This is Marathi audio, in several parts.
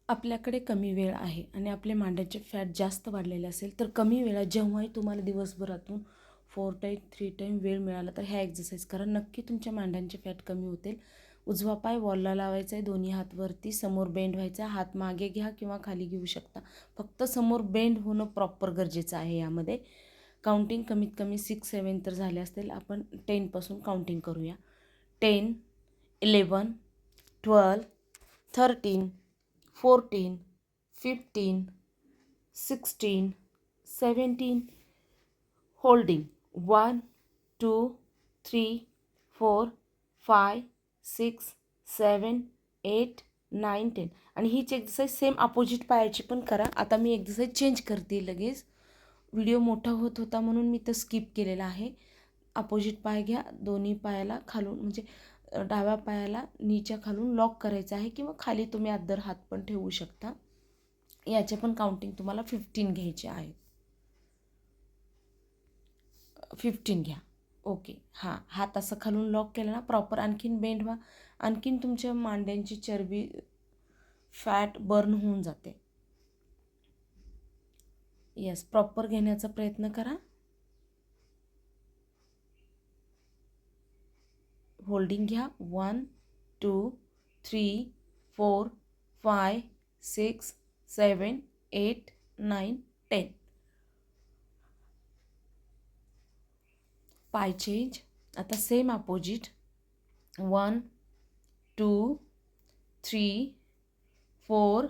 आपल्याकडे कमी वेळ आहे आणि आपले मांड्याचे फॅट जास्त वाढलेले असेल तर कमी वेळात जेव्हाही तुम्हाला दिवसभरातून 4 टाईम 3 टाईम वेळ मिळाला तर ह्या एक्सरसाइज करा. नक्की तुमच्या मांड्यांचे फॅट कमी होतील. उजवा पाय वॉलला लावायचा आहे, दोन्ही हात वरती, समोर बेंड व्हायचा आहे. हात मागे घ्या किंवा खाली घेऊ शकता. फक्त समोर बेंड होणं प्रॉपर गरजेचं आहे. यामध्ये काउंटिंग कमीत कमी 6-7 तर झाले असतील. आपण 10पासून काउंटिंग करूया. 10, 11, 12, 13, 14, 15, 16, 17, holding 1, 2, 3, 4, 5, 6, 7, 8, 9, 10. आणि हीच एक्सरसाइज सेम अपोजिट पायाची पण करा. आता मी एक्सरसाइज चेंज करते लगेच. व्हिडिओ मोठा होत होता म्हणून मी तर स्किप केलेला आहे. अपोजिट पाय घ्या, दोन्ही पायाला खालून म्हणजे डाव्या पायाला नीच्या खालून लॉक करायचं आहे किंवा खाली तुम्ही अद्दर हात पण ठेवू शकता. याचे पण काउंटिंग तुम्हाला 15 घ्यायचे आहेत. 15 घ्या. ओके. हां, हात असं खालून लॉक केला ना प्रॉपर. आणखीन बेंड व्हा. आणखीन तुमच्या मांड्यांची चरबी फॅट बर्न होऊन जाते. येस, प्रॉपर घेण्याचा प्रयत्न करा. होल्डिंग घ्या. 1, 2, 3, 4, 5, 6, 7, 8, 9, 10. पाय चेंज. आता सेम अपोजिट. 1, 2, 3, 4,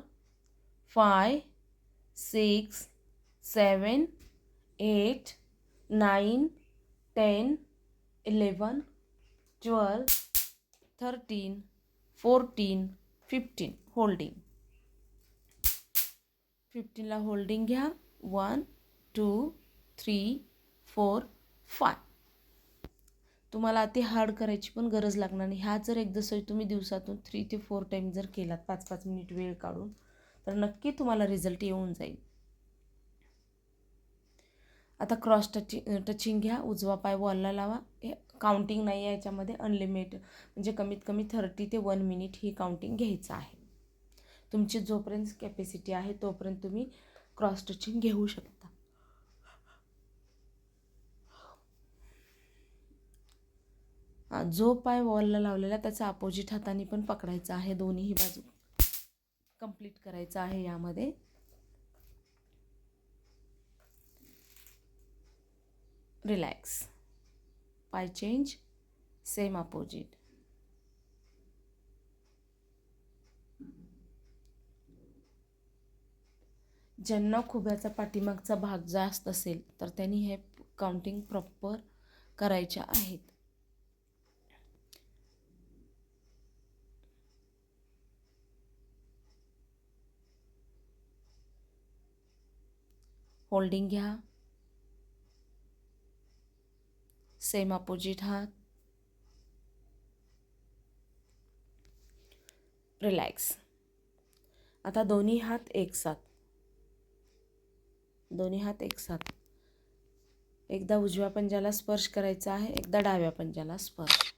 5, 6, 7, 8, 9, 10, 11, 12, 13, 14, 15. होल्डिंग. 15ला होल्डिंग घ्या. 1, 2, 3, 4, 5. तुम्हाला अति हार्ड करायची पण गरज लागणार नाही. ह्या जर एक्सरसाइज तुम्ही दिवसातून 3 ते 4 टाईम जर केलात 5-5 मिनिट वेळ काढून तर नक्की तुम्हाला रिझल्ट येऊन जाईल. आता क्रॉस टचिंग घ्या. उजवा पाय वॉलला लावा. हे काउंटिंग नाही आहे याच्यामध्ये, अनलिमिटेड म्हणजे कमीत कमी 30 ते 1 मिनिट ही काउंटिंग घ्यायचं आहे. तुमची जोपर्यंत कॅपॅसिटी आहे तोपर्यंत तुम्ही क्रॉस टचिंग घेऊ शकता. जो पाय वॉलला लावलेला त्याचा अपोजिट हाताने पण पकडायचा आहे. दोन्हीही बाजू कंप्लीट करायचं आहे यामध्ये. रिलॅक्स. पाय चेंज. Same opposite. ज्यांना खुब्याचा पाठीमागचा भाग जास्त असेल तर त्यांनी हे काउंटिंग प्रॉपर करायच्या आहेत. होल्डिंग घ्या. सेम अपोजिट हात. रिलॅक्स. आता दोन्ही हात एक साथ. दोन्ही हात एक साथ. एकदा उजव्या पंजाला स्पर्श करायचा आहे, एकदा डाव्या पंजाला स्पर्श.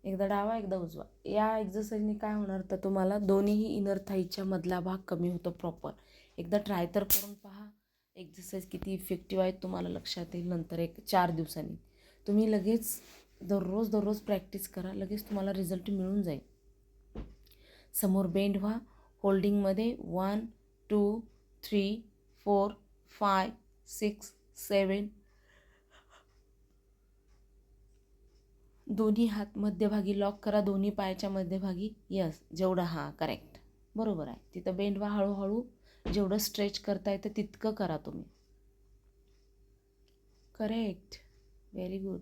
एकदा डावा एकदा उजवा. या एक्सरसाइजने काय होणार तर तुम्हाला दोन्हीही इनर थाईच्या मधला भाग कमी होतो प्रॉपर. एकदा ट्राय तर करून पहा. एक्सरसाइज किती इफेक्टिव्ह आहे तुम्हाला लक्षात येईल नंतर. 4 दिवसांनी तुम्ही लगेच दररोज प्रॅक्टिस करा. लगेच तुम्हाला रिझल्ट मिळून जाईल. समोर बेंड व्हा. होल्डिंगमध्ये 1, 2, 3, 4, 5, 6, 7. दोन्ही हात मध्यभागी लॉक करा. दोन्ही पायाच्या मध्यभागी. यस, जेवढं हां करेक्ट बरोबर आहे. तिथं बेंड व्हा. हळूहळू जेवढं स्ट्रेच करता येतं तितकं करा तुम्ही. करेक्ट. Very good.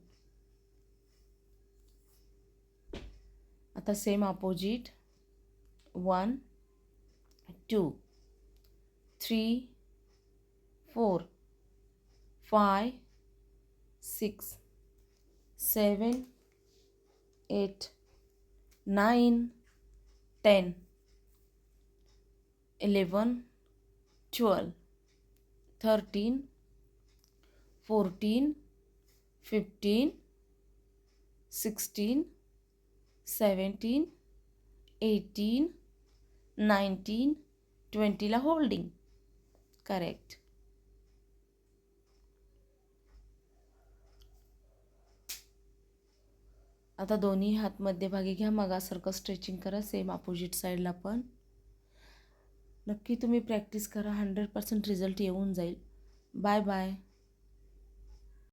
आता सेम अपोजिट. 1, 2, 3, 4, 5, 6, 7, 8, 9, 10, 11, 12, 13, 14, 15, 16, 17, 18, 19, 20ला होल्डिंग. करेक्ट. आता दोन्ही हात मध्यभागी घ्या, मगासारखं स्ट्रेचिंग करा, सेम अपोजिट साईडला पण. नक्की तुम्ही प्रॅक्टिस करा, 100% रिझल्ट येऊन जाईल. Bye bye.